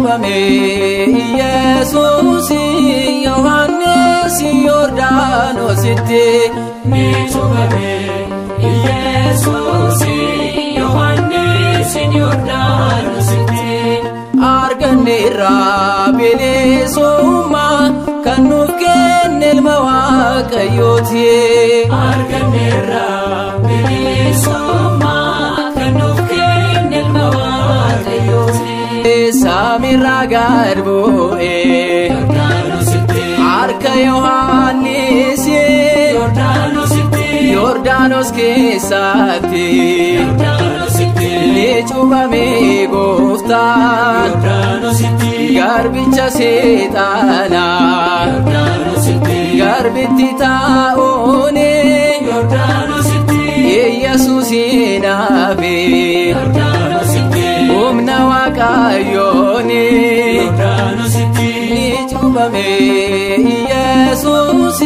Cubame Jesus Yohannes Yordanos ite Cubame Jesus Yohannes Yordanos ite Arganera Benesoma Kanuf Kenel Mawakayoti Arganera Benesoma Kanuf Kenel Mawakayoti Samira Garboe Yordanos ite Arka Yohannes Yordanos ite Yordanos Kesati Yordanos ite Cubame Gofta Yordanos ite Garbicha Setana Yordanos ite Garbiti Taone Yordanos ite Jesus inabe Yordanos ite Umna Wakayone Yordanos ite Cubame Jesus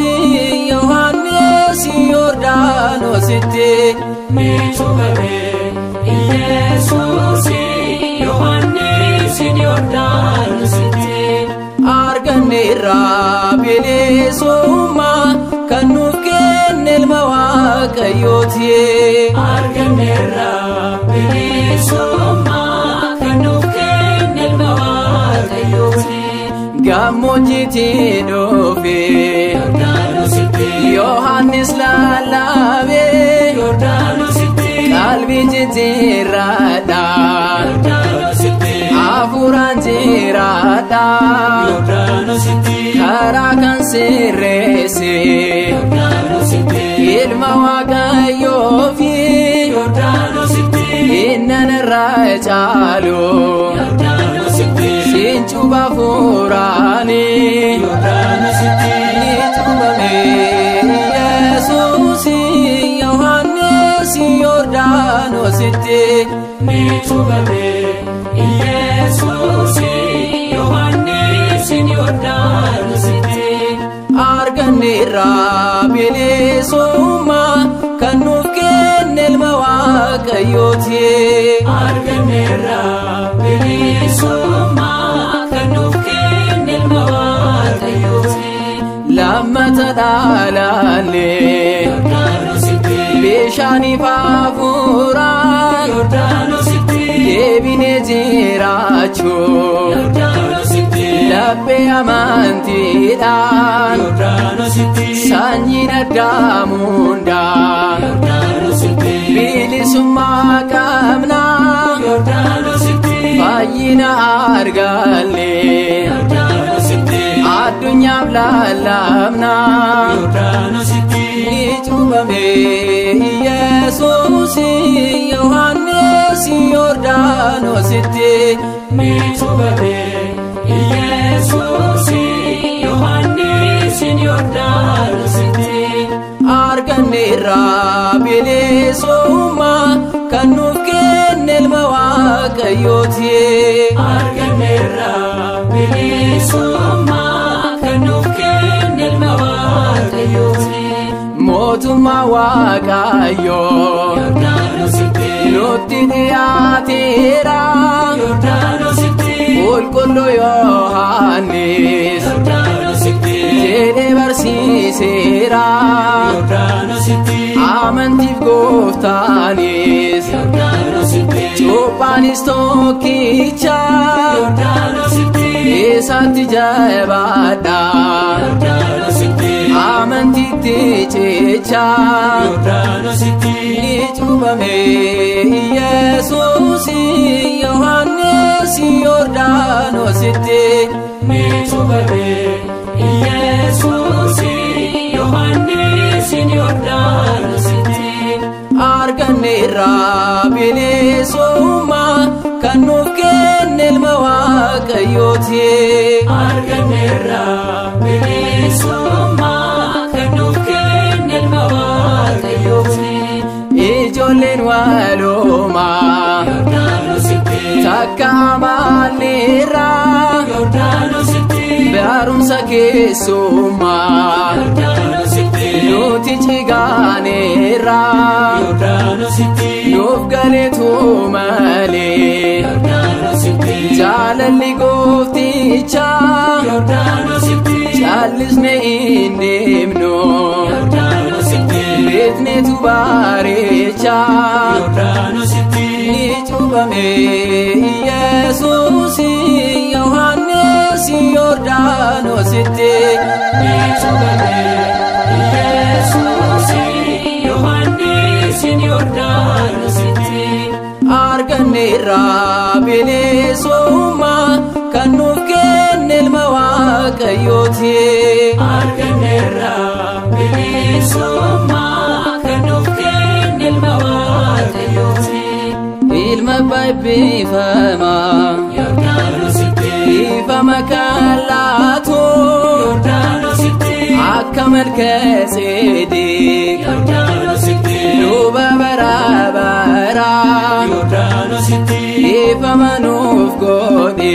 Yohannes Yordanos ite Cubame Jesus Yohannes Yordanos ite Arganera Benesoma Kanuf Kenel Mawakayoti Arganera Benesoma Kanuf Kenel Mawakayoti Gamojiti Dove Yordanos ite Yohannes Lalabe Yordanos ite Kalbi Jitirada Yordanos ite Afuran Jirada Yordanos ite Karakan Sirese Yordanos ite Ilma Wakayofi Yordanos ite Innan Rajalo Yordanos ite Sinchuba Furani Yordanos ite Cubame Jesus Yohannes Yordanos ite Cubame Jesus Yohannes Yordanos ite Arganera Benesoma Kanuf Kenel Mawakayoti Arganera Benesoma Kanuf Kenel Mawakayoti Lamata Dalale Yordanos ite Beshani Pavura Yordanos ite Debine Jiracho Yordanos ite Lappe Amantidan Yordanos ite Sanyina Damunda Yordanos ite Bilisumma Kamna Yordanos ite Fayina Argale Yordanos ite Adunya Blalamna Yordanos ite Cubame Jesus Yohannes Yordanos ite Cubame Jesus Yohannes Yordanos ite Arganera Benesoma Kanuf Kenel Mawakayoti Arganera Benesoma Kanuf Kenel Mawakayoti Motuma Wakayo Yordanos ite Nutti Diatira Yordanos ite Ulkullu Yohannes Yordanos ite Jede Barsisera Yordanos ite Amantif Goftanis Yordanos ite Chupanis Tokicha Yordanos ite Esati Jabada Yordanos ite Amantiti Checha Yordanos ite Cubame Jesus Yohannes Yordanos ite Cubame Jesus Yohannes Yordanos ite Arganera Benesoma Kanuf Kenel Mawakayoti Arganera Benesoma Kanuf Kenel Mawakayoti Ijolen Waloma Yordanos ite Takka Malera Yordanos ite Barumsa Kesuma Yordanos ite Nuti Chiganera Yordanos ite Nuf Galetu Male Yordanos ite jaalalli goofticha Yordaanositti callisne hin deemnu Yordaanositti beekneetu bareecha Yordaanositti ni cuuphame Yesuus Yohannes Yordaanositti ni cuuphame Yesuus Yohannes Yordaanositti arganneerra bilisummaa kan nuuf kenne ilma Waaqayyooti arganneerra bilisummaa kan nuuf kenne ilma Waaqayyooti ilma eebbifamaa Yordaanositti ifama kan laatu Yordaanositti akka Malkiiseedeq Yordaanositti luba bara baraa Yordaanositti ifama nuuf godhe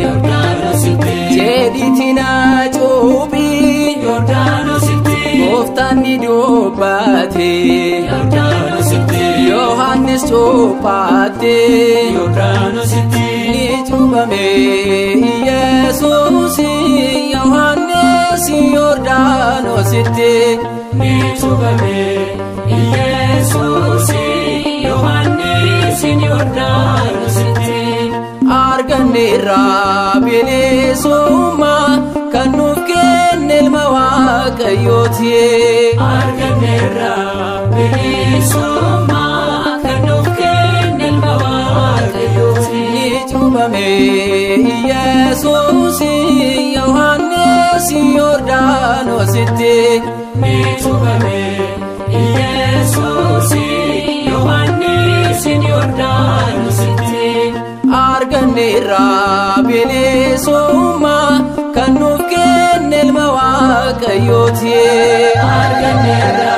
Yordaanositti jedhiitii na cuuphi Yordaanositti gooftaan ni dubbate Yordaanositti Yohannes cuuphate Yordaanositti ni cuuphame Yesuus Yohannes Yordaanositti ni cuuphame Yesuus Yohannes Yordaanositti arganneerra bilisummaa kan nuuf kenne ilma Waaqayyooti arganneerra bilisummaa kan nuuf kenne ilma Waaqayyooti ni cuuphame Yesuus Yohannes Yordaanositti ni cuuphame Yesuus Yohannes Yordaanositti arganneerra bilisummaa kan nuuf kenne ilma Waaqayyooti arganneerra